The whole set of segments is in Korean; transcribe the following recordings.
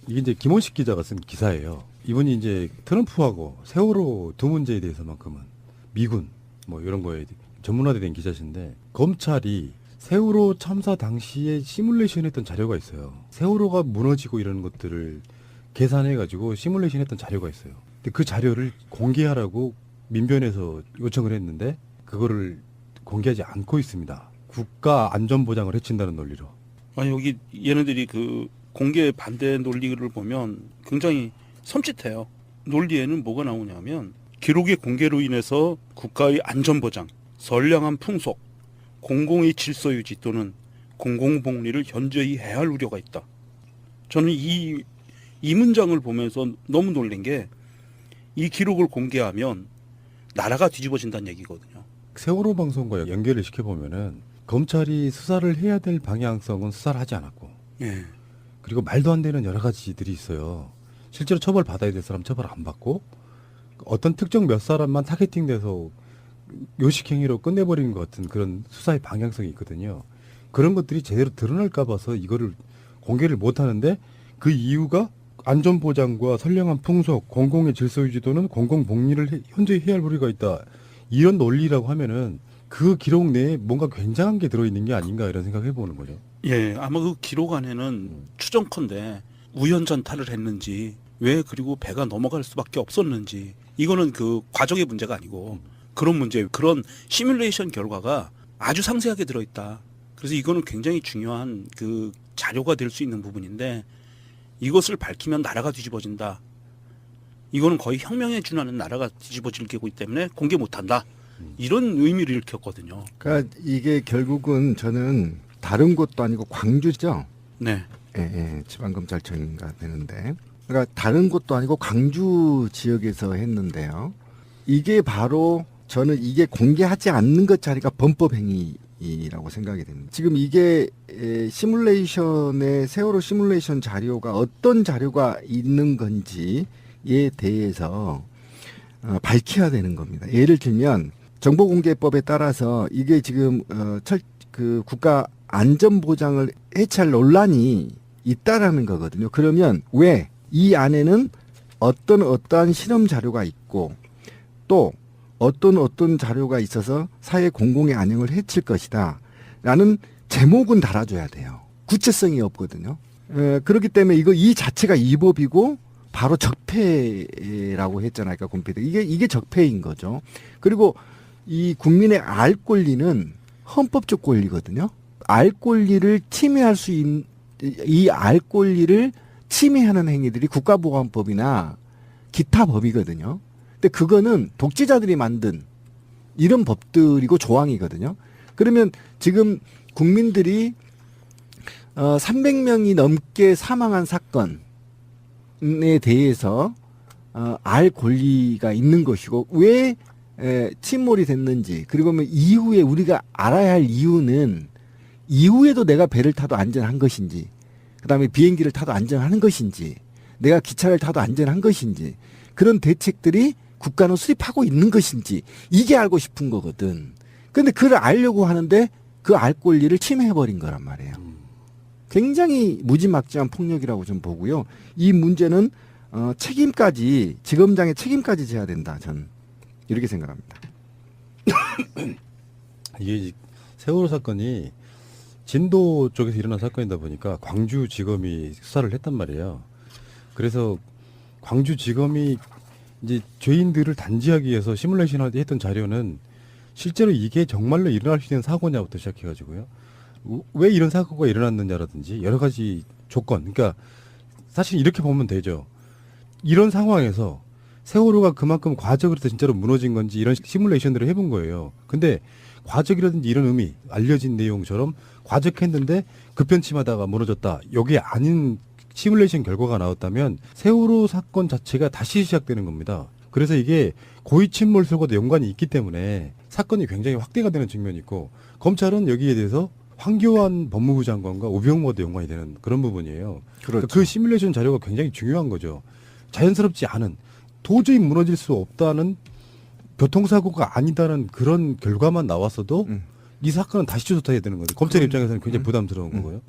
이게 이제 김원식 기자가 쓴 기사예요. 이분이 이제 트럼프하고 세월호 두 문제에 대해서만큼은 미군 뭐 이런 거에 전문화된 기자신데 검찰이 세월호 참사 당시에 시뮬레이션 했던 자료가 있어요. 세월호가 무너지고 이런 것들을 계산해가지고 시뮬레이션 했던 자료가 있어요. 근데 그 자료를 공개하라고 민변에서 요청을 했는데 그거를 공개하지 않고 있습니다. 국가 안전보장을 해친다는 논리로. 아니 여기 얘네들이 그 공개 반대 논리를 보면 굉장히 섬찟해요. 논리에는 뭐가 나오냐면 기록의 공개로 인해서 국가의 안전보장, 선량한 풍속, 공공의 질서 유지 또는 공공복리를 현저히 해할 우려가 있다. 저는 이 문장을 보면서 너무 놀란 게 이 기록을 공개하면 나라가 뒤집어진다는 얘기거든요. 세월호 방송과 연결을 시켜보면은 검찰이 수사를 해야 될 방향성은 수사를 하지 않았고 예. 그리고 말도 안 되는 여러 가지들이 있어요. 실제로 처벌 받아야 될 사람 처벌 안 받고 어떤 특정 몇 사람만 타겟팅돼서 요식행위로 끝내버리는 것 같은 그런 수사의 방향성이 있거든요. 그런 것들이 제대로 드러날까 봐서 이거를 공개를 못 하는데 그 이유가 안전보장과 선량한 풍속, 공공의 질서 유지 또는 공공복리를 현저히 해야 할 우려가 있다. 이런 논리라고 하면은 그 기록 내에 뭔가 굉장한 게 들어있는 게 아닌가 이런 생각을 해보는 거죠. 예, 아마 그 기록 안에는 추정컨대 우연전탈을 했는지 왜 그리고 배가 넘어갈 수밖에 없었는지 이거는 그 과정의 문제가 아니고 그런 문제, 그런 시뮬레이션 결과가 아주 상세하게 들어있다. 그래서 이거는 굉장히 중요한 그 자료가 될 수 있는 부분인데 이것을 밝히면 나라가 뒤집어진다. 이거는 거의 혁명에 준하는 나라가 뒤집어질 게고 있기 때문에 공개 못한다. 이런 의미를 일으켰거든요. 그러니까 이게 결국은 저는 다른 곳도 아니고 광주죠. 네. 예, 지방검찰청인가 되는데. 그러니까 다른 곳도 아니고 광주 지역에서 했는데요. 이게 바로 저는 이게 공개하지 않는 것 자리가 범법행위라고 생각이 됩니다. 지금 이게 시뮬레이션의 세월호 시뮬레이션 자료가 어떤 자료가 있는 건지에 대해서 밝혀야 되는 겁니다. 예를 들면 정보공개법에 따라서 이게 지금 그 국가 안전보장을 해치할 논란이 있다라는 거거든요. 그러면 왜 이 안에는 어떠한 실험 자료가 있고 또 어떤 자료가 있어서 사회 공공의 안녕을 해칠 것이다 라는 제목은 달아줘야 돼요. 구체성이 없거든요. 그렇기 때문에 이 자체가 위법이고 바로 적폐라고 했잖아요. 그러니까 곰피드. 이게 적폐인 거죠. 그리고 이 국민의 알 권리는 헌법적 권리거든요. 알 권리를 침해할 수 있는 이 알 권리를 침해하는 행위들이 국가보안법이나 기타 법이거든요. 근데 그거는 독재자들이 만든 이런 법들이고 조항이거든요. 그러면 지금 국민들이 300명이 넘게 사망한 사건에 대해서 알 권리가 있는 것이고 왜 침몰이 됐는지 그리고 이후에 우리가 알아야 할 이유는 이후에도 내가 배를 타도 안전한 것인지 그다음에 비행기를 타도 안전한 것인지 내가 기차를 타도 안전한 것인지 그런 대책들이 국가는 수립하고 있는 것인지 이게 알고 싶은 거거든. 그런데 그걸 알려고 하는데 그 알 권리를 침해해버린 거란 말이에요. 굉장히 무지막지한 폭력이라고 좀 보고요. 이 문제는 책임까지 지검장의 책임까지 져야 된다. 전 이렇게 생각합니다. 이게 세월호 사건이 진도 쪽에서 일어난 사건이다 보니까 광주지검이 수사를 했단 말이에요. 그래서 광주지검이 이제 죄인들을 단지하기 위해서 시뮬레이션 했던 자료는 실제로 이게 정말로 일어날 수 있는 사고냐부터 시작해가지고요. 왜 이런 사고가 일어났느냐라든지 여러 가지 조건. 그러니까 사실 이렇게 보면 되죠. 이런 상황에서 세월호가 그만큼 과적으로서 진짜로 무너진 건지 이런 시뮬레이션들을 해본 거예요. 근데 과적이라든지 이런 의미, 알려진 내용처럼 과적했는데 급변침하다가 무너졌다. 여기 아닌 시뮬레이션 결과가 나왔다면 세월호 사건 자체가 다시 시작되는 겁니다. 그래서 이게 고의 침몰설과도 연관이 있기 때문에 사건이 굉장히 확대가 되는 측면이 있고 검찰은 여기에 대해서 황교안 법무부 장관과 우병우와도 연관이 되는 그런 부분이에요. 그렇죠. 그 시뮬레이션 자료가 굉장히 중요한 거죠. 자연스럽지 않은 도저히 무너질 수 없다는 교통사고가 아니다는 그런 결과만 나왔어도 이 사건은 다시 조사해야 되는 거죠. 검찰 입장에서는 굉장히 부담스러운 거고요.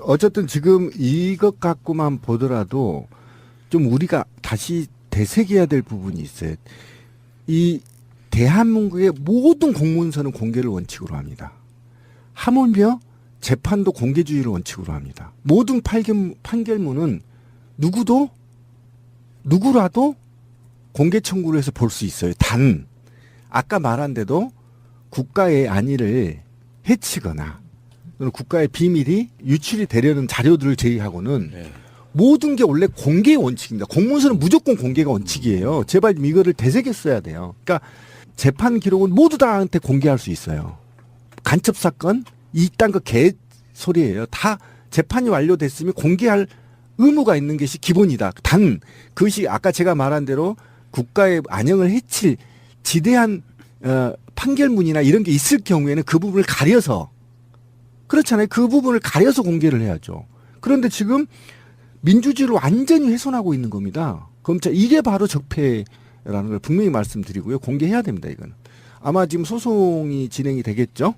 어쨌든 지금 이것 갖고만 보더라도 좀 우리가 다시 되새겨야 될 부분이 있어요. 이 대한민국의 모든 공문서는 공개를 원칙으로 합니다. 하물며 재판도 공개주의를 원칙으로 합니다. 모든 판결문은 누구라도 공개 청구를 해서 볼 수 있어요. 단 아까 말한 대로 국가의 안위를 해치거나 또는 국가의 비밀이 유출이 되려는 자료들을 제외하고는 네. 모든 게 원래 공개의 원칙입니다. 공문서는 무조건 공개가 원칙이에요. 제발 좀 이거를 되새겨 써야 돼요. 그러니까 재판 기록은 모두 다한테 공개할 수 있어요. 간첩 사건 이딴 거 개소리예요. 다 재판이 완료됐으면 공개할 의무가 있는 것이 기본이다. 단 그것이 아까 제가 말한 대로 국가의 안녕을 해칠 지대한 판결문이나 이런 게 있을 경우에는 그 부분을 가려서 그렇잖아요. 그 부분을 가려서 공개를 해야죠. 그런데 지금 민주주의를 완전히 훼손하고 있는 겁니다. 검찰 이게 바로 적폐라는 걸 분명히 말씀드리고요. 공개해야 됩니다. 이거는 아마 지금 소송이 진행이 되겠죠.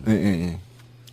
예.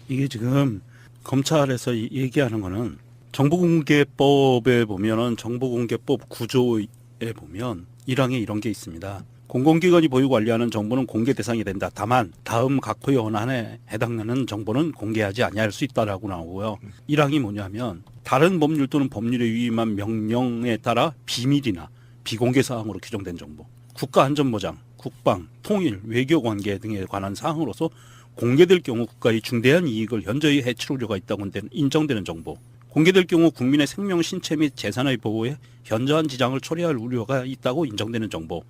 이게 지금 검찰에서 얘기하는 거는 정보공개법에 보면은 정보공개법 구조에 보면 1항에 이런 게 있습니다. 공공기관이 보유 관리하는 정보는 공개 대상이 된다. 다만 다음 각호의 원안에 해당하는 정보는 공개하지 아니할 수 있다라고 나오고요. 1항이 뭐냐면 다른 법률 또는 법률에 위임한 명령에 따라 비밀이나 비공개 사항으로 규정된 정보, 국가안전보장, 국방, 통일, 외교관계 등에 관한 사항으로서 공개될 경우 국가의 중대한 이익을 현저히 해칠 우려가 있다고 인정되는 정보, 공개될 경우 국민의 생명, 신체 및 재산의 보호에 현저한 지장을 초래할 우려가 있다고 인정되는 정보,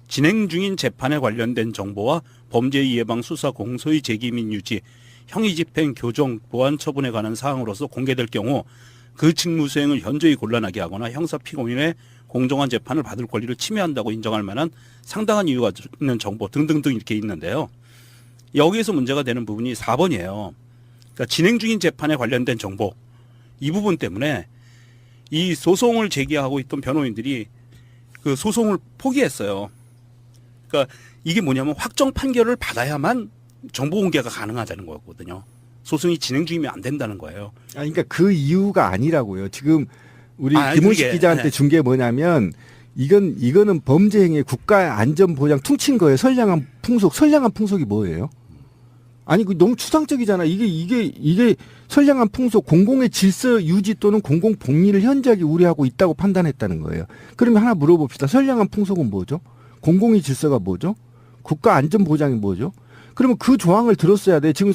진행 중인 재판에 관련된 정보와 범죄 예방, 수사, 공소의 제기 및 유지, 형의 집행, 교정, 보안 처분에 관한 사항으로서 공개될 경우 그 직무 수행을 현저히 곤란하게 하거나 형사 피고인의 공정한 재판을 받을 권리를 침해한다고 인정할 만한 상당한 이유가 있는 정보 등등등 이렇게 있는데요. 여기에서 문제가 되는 부분이 4번이에요. 그러니까 진행 중인 재판에 관련된 정보. 이 부분 때문에 이 소송을 제기하고 있던 변호인들이 그 소송을 포기했어요. 그러니까 이게 뭐냐면 확정 판결을 받아야만 정보 공개가 가능하다는 거거든요. 소송이 진행 중이면 안 된다는 거예요. 그러니까 그 이유가 아니라고요. 지금 우리 김원식 그게, 기자한테 네. 준 게 뭐냐면 이거는 범죄 행위 국가 안전 보장 퉁친 거예요. 선량한 풍속이 뭐예요? 아니 그 너무 추상적이잖아. 이게 선량한 풍속, 공공의 질서 유지 또는 공공 복리를 현저하게 우려하고 있다고 판단했다는 거예요. 그러면 하나 물어봅시다. 선량한 풍속은 뭐죠? 공공의 질서가 뭐죠? 국가 안전 보장이 뭐죠? 그러면 그 조항을 들었어야 돼. 지금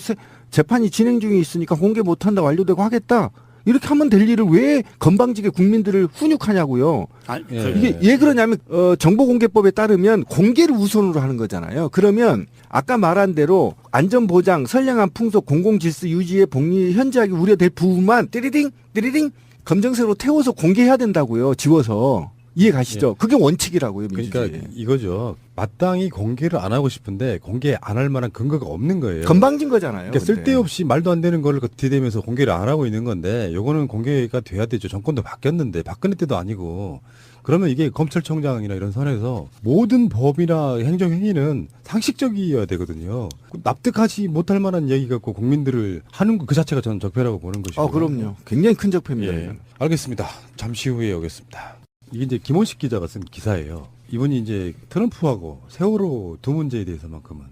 재판이 진행 중에 있으니까 공개 못한다, 완료되고 하겠다. 이렇게 하면 될 일을 왜 건방지게 국민들을 훈육하냐고요. 이게 왜 그러냐면 정보공개법에 따르면 공개를 우선으로 하는 거잖아요. 그러면 아까 말한 대로 안전보장, 선량한 풍속, 공공질서 유지의 복리 현저하게 우려될 부분만 띠리딩 검정색으로 태워서 공개해야 된다고요. 지워서. 이해 가시죠? 그게 원칙이라고요. 민주주의. 그러니까 이거죠. 마땅히 공개를 안 하고 싶은데 공개 안 할 만한 근거가 없는 거예요. 건방진 거잖아요. 그러니까 쓸데없이 말도 안 되는 걸 들이대면서 공개를 안 하고 있는 건데 요거는 공개가 돼야 되죠. 정권도 바뀌었는데 박근혜 때도 아니고 그러면 이게 검찰청장이나 이런 선에서 모든 법이나 행정행위는 상식적이어야 되거든요. 납득하지 못할 만한 얘기 갖고 국민들을 하는 거 그 자체가 저는 적폐라고 보는 것이고. 그럼요. 굉장히 큰 적폐입니다. 예. 알겠습니다. 잠시 후에 오겠습니다. 이게 이제 김원식 기자가 쓴 기사예요. 이분이 이제 트럼프하고 세월호 두 문제에 대해서만큼은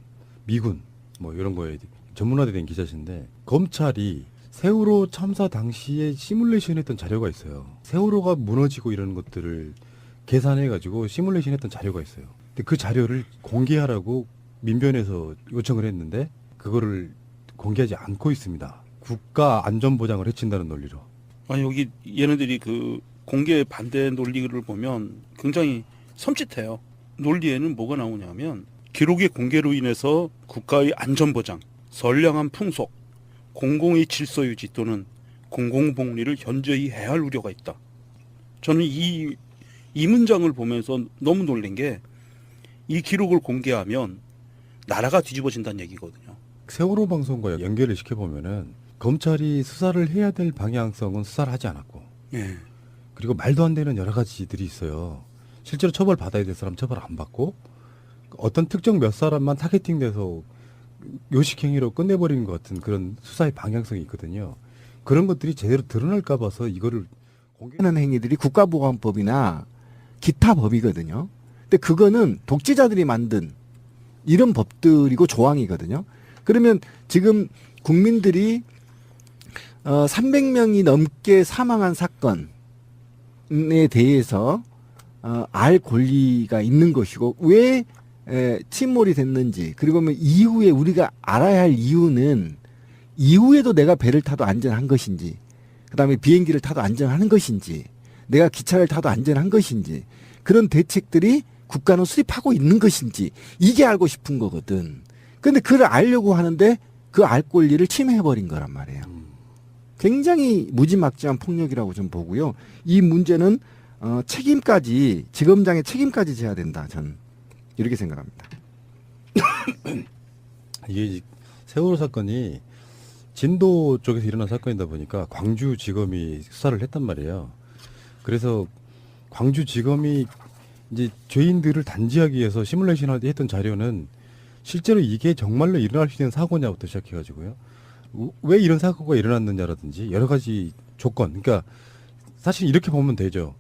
미군 뭐 이런 거에 전문화된 기자신데 검찰이 세월호 참사 당시에 시뮬레이션 했던 자료가 있어요. 세월호가 무너지고 이런 것들을 계산해가지고 시뮬레이션 했던 자료가 있어요. 근데 그 자료를 공개하라고 민변에서 요청을 했는데 그거를 공개하지 않고 있습니다. 국가 안전보장을 해친다는 논리로. 아니 여기 얘네들이 그 공개 반대 논리를 보면 굉장히 섬찟해요. 논리에는 뭐가 나오냐면 기록의 공개로 인해서 국가의 안전보장, 선량한 풍속, 공공의 질서 유지 또는 공공복리를 현저히 해할 우려가 있다. 저는 이 문장을 보면서 너무 놀란 게 이 기록을 공개하면 나라가 뒤집어진다는 얘기거든요. 세월호 방송과 연결을 시켜보면은 검찰이 수사를 해야 될 방향성은 수사를 하지 않았고 예. 그리고 말도 안 되는 여러 가지들이 있어요. 실제로 처벌 받아야 될 사람 처벌 안 받고 어떤 특정 몇 사람만 타겟팅돼서 요식행위로 끝내버리는 것 같은 그런 수사의 방향성이 있거든요. 그런 것들이 제대로 드러날까 봐서 이거를 하는 행위들이 국가보안법이나 기타 법이거든요. 근데 그거는 독재자들이 만든 이런 법들이고 조항이거든요. 그러면 지금 국민들이 300명이 넘게 사망한 사건에 대해서 알 권리가 있는 것이고 왜 침몰이 됐는지 그리고 이후에 우리가 알아야 할 이유는 이후에도 내가 배를 타도 안전한 것인지 그다음에 비행기를 타도 안전한 것인지 내가 기차를 타도 안전한 것인지 그런 대책들이 국가는 수립하고 있는 것인지 이게 알고 싶은 거거든. 근데 그걸 알려고 하는데 그 알 권리를 침해해버린 거란 말이에요. 굉장히 무지막지한 폭력이라고 좀 보고요. 이 문제는 책임까지 지검장의 책임까지 져야 된다. 저는 이렇게 생각합니다. 이게 세월호 사건이 진도 쪽에서 일어난 사건이다 보니까 광주지검이 수사를 했단 말이에요. 그래서 광주지검이 이제 죄인들을 단죄하기 위해서 시뮬레이션 할 때 했던 자료는 실제로 이게 정말로 일어날 수 있는 사고냐부터 시작해가지고요. 왜 이런 사고가 일어났느냐라든지 여러 가지 조건. 그러니까 사실 이렇게 보면 되죠.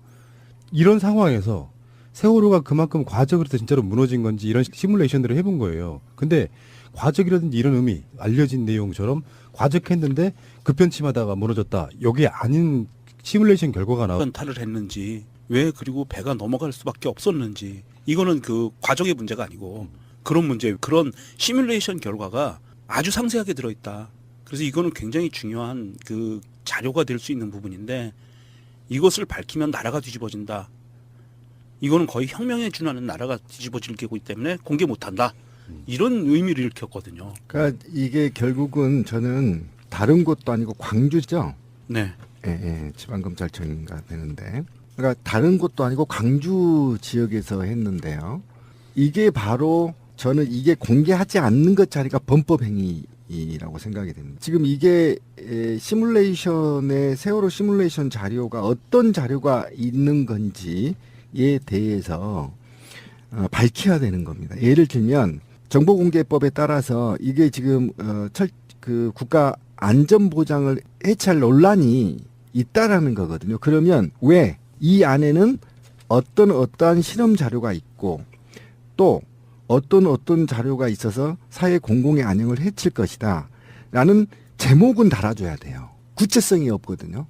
이런 상황에서 세월호가 그만큼 과적으로서 진짜로 무너진 건지 이런 시뮬레이션들을 해본 거예요. 근데 과적이라든지 이런 의미, 알려진 내용처럼 과적했는데 급편침하다가 무너졌다. 여기 아닌 시뮬레이션 결과가 나와. 어떤 탈을 했는지 왜 그리고 배가 넘어갈 수밖에 없었는지 이거는 그 과정의 문제가 아니고 그런 문제, 그런 시뮬레이션 결과가 아주 상세하게 들어있다. 그래서 이거는 굉장히 중요한 그 자료가 될 수 있는 부분인데 이것을 밝히면 나라가 뒤집어진다. 이거는 거의 혁명에 준하는 나라가 뒤집어질 거기 때문에 공개 못한다. 이런 의미를 일으켰거든요. 그러니까 이게 결국은 저는 다른 곳도 아니고 광주죠. 네. 예, 지방검찰청인가 되는데. 그러니까 다른 곳도 아니고 광주 지역에서 했는데요. 이게 바로 저는 이게 공개하지 않는 것 자리가 범법 행위라고 생각이 됩니다. 지금 이게 시뮬레이션의 세월호 시뮬레이션 자료가 어떤 자료가 있는 건지에 대해서 밝혀야 되는 겁니다. 예를 들면 정보공개법에 따라서 이게 지금 그 국가 안전보장을 해체할 논란이 있다라는 거거든요. 그러면 왜 이 안에는 어떠한 실험 자료가 있고 또 어떤 자료가 있어서 사회 공공의 안녕을 해칠 것이다 라는 제목은 달아줘야 돼요. 구체성이 없거든요.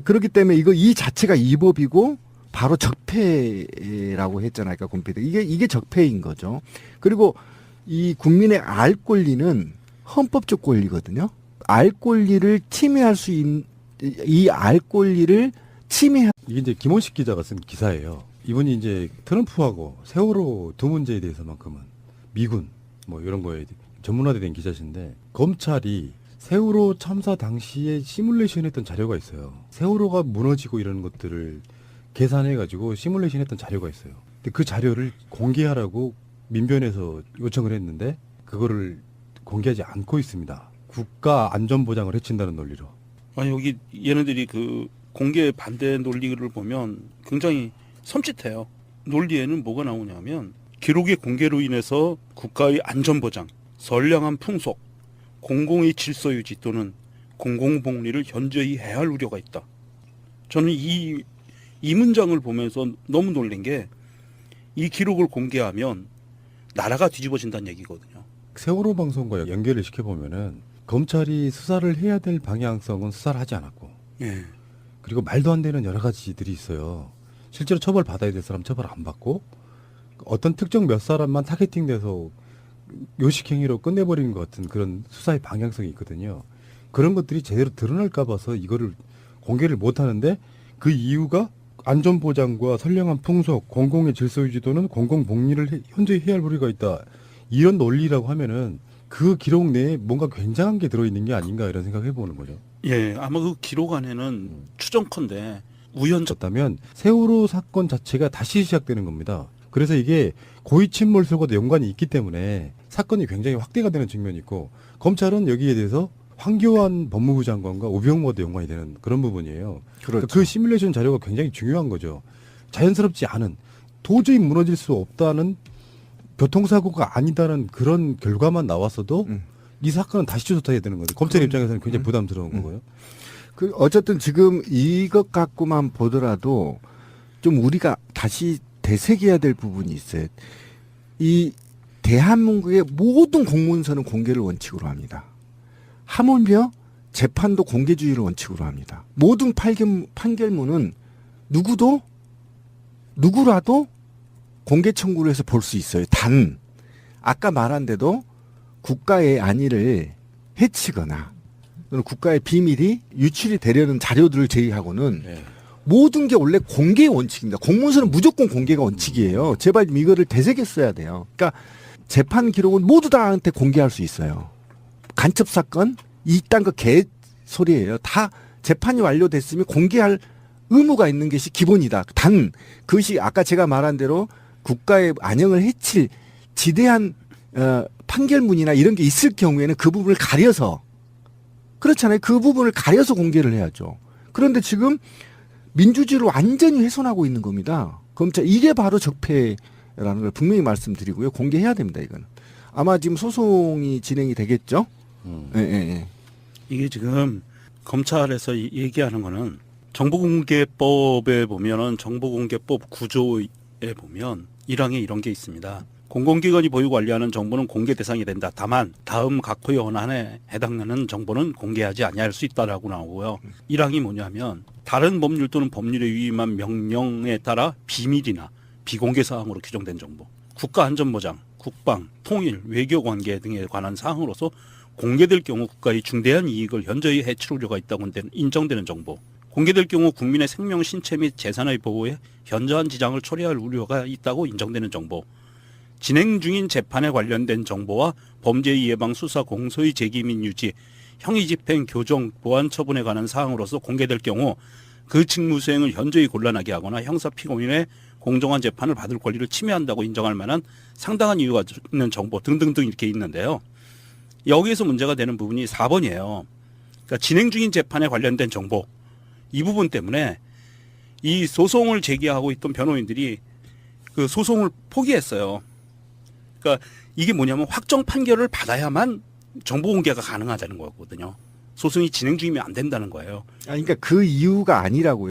그렇기 때문에 이 자체가 위법이고 바로 적폐라고 했잖아요. 아까 곰피디. 이게 적폐인 거죠. 그리고 이 국민의 알 권리는 헌법적 권리거든요. 알 권리를 침해할 수 있는 이 알 권리를 침해할 이게 이제 김원식 기자가 쓴 기사예요. 이분이 이제 트럼프하고 세월호 두 문제에 대해서만큼은 미군 뭐 이런 거에 전문화된 기자신데 검찰이 세월호 참사 당시에 시뮬레이션 했던 자료가 있어요. 세월호가 무너지고 이런 것들을 계산해가지고 시뮬레이션 했던 자료가 있어요. 근데 그 자료를 공개하라고 민변에서 요청을 했는데 그거를 공개하지 않고 있습니다. 국가 안전보장을 해친다는 논리로. 아니 여기 얘네들이 그 공개 반대 논리를 보면 굉장히 섬찟해요. 논리에는 뭐가 나오냐면 기록의 공개로 인해서 국가의 안전보장, 선량한 풍속, 공공의 질서 유지 또는 공공복리를 현저히 해할 우려가 있다. 저는 이 문장을 보면서 너무 놀란 게 이 기록을 공개하면 나라가 뒤집어진다는 얘기거든요. 세월호 방송과 연결을 시켜보면은 검찰이 수사를 해야 될 방향성은 수사를 하지 않았고 예. 그리고 말도 안 되는 여러 가지들이 있어요. 실제로 처벌 받아야 될 사람 처벌 안 받고 어떤 특정 몇 사람만 타겟팅돼서 요식행위로 끝내버리는 것 같은 그런 수사의 방향성이 있거든요. 그런 것들이 제대로 드러날까 봐서 이거를 공개를 못 하는데 그 이유가 안전보장과 선량한 풍속, 공공의 질서유지 또는 공공복리를 현저히 해야 할 우려가 있다. 이런 논리라고 하면은 그 기록 내에 뭔가 굉장한 게 들어있는 게 아닌가 이런 생각을 해보는 거죠. 예, 아마 그 기록 안에는 추정컨대 우연적 졌다면 세월호 사건 자체가 다시 시작되는 겁니다. 그래서 이게 고의 침몰설과도 연관이 있기 때문에 사건이 굉장히 확대가 되는 측면이 있고 검찰은 여기에 대해서 황교안 법무부 장관과 우병우와도 연관이 되는 그런 부분이에요. 그렇죠. 그 시뮬레이션 자료가 굉장히 중요한 거죠. 자연스럽지 않은 도저히 무너질 수 없다는 교통사고가 아니다는 그런 결과만 나왔어도 이 사건은 다시 조사해야 되는 거죠. 검찰 입장에서는 굉장히 부담스러운 거고요. 어쨌든 지금 이것 갖고만 보더라도 좀 우리가 다시 되새겨야 될 부분이 있어요. 이 대한민국의 모든 공문서는 공개를 원칙으로 합니다. 하물며 재판도 공개주의를 원칙으로 합니다. 모든 판결문은 누구라도 공개 청구를 해서 볼 수 있어요. 단 아까 말한 대로 국가의 안위를 해치거나 또는 국가의 비밀이 유출이 되려는 자료들을 제외하고는 네. 모든 게 원래 공개 원칙입니다. 공문서는 무조건 공개가 원칙이에요. 제발 좀 이거를 되새겼어야 돼요. 그러니까 재판 기록은 모두 다한테 공개할 수 있어요. 간첩 사건 이딴 거 개소리예요. 다 재판이 완료됐으면 공개할 의무가 있는 것이 기본이다. 단 그것이 아까 제가 말한 대로 국가의 안녕을 해칠 지대한 판결문이나 이런 게 있을 경우에는 그 부분을 가려서 그렇잖아요. 그 부분을 가려서 공개를 해야죠. 그런데 지금 민주주의를 완전히 훼손하고 있는 겁니다. 검찰 이게 바로 적폐라는 걸 분명히 말씀드리고요. 공개해야 됩니다. 이건 아마 지금 소송이 진행이 되겠죠. 예. 이게 지금 검찰에서 얘기하는 거는 정보공개법에 보면은 정보공개법 구조에 보면 1항에 이런 게 있습니다. 공공기관이 보유 관리하는 정보는 공개 대상이 된다. 다만 다음 각 호연안에 해당하는 정보는 공개하지 아니할 수 있다라고 나오고요. 1항이 뭐냐면 다른 법률 또는 법률에 위임한 명령에 따라 비밀이나 비공개 사항으로 규정된 정보, 국가안전보장, 국방, 통일, 외교관계 등에 관한 사항으로서 공개될 경우 국가의 중대한 이익을 현저히 해칠 우려가 있다고 인정되는 정보, 공개될 경우 국민의 생명, 신체 및 재산의 보호에 현저한 지장을 초래할 우려가 있다고 인정되는 정보, 진행 중인 재판에 관련된 정보와 범죄 예방, 수사, 공소의 제기 및 유지, 형의 집행, 교정, 보안 처분에 관한 사항으로서 공개될 경우 그 직무 수행을 현저히 곤란하게 하거나 형사 피고인의 공정한 재판을 받을 권리를 침해한다고 인정할 만한 상당한 이유가 있는 정보 등등등 이렇게 있는데요. 여기에서 문제가 되는 부분이 4번이에요. 그러니까 진행 중인 재판에 관련된 정보. 이 부분 때문에 이 소송을 제기하고 있던 변호인들이 그 소송을 포기했어요. 그러니까 이게 뭐냐면 확정 판결을 받아야만 정보 공개가 가능하다는 거거든요. 소송이 진행 중이면 안 된다는 거예요. 그러니까 그 이유가 아니라고요.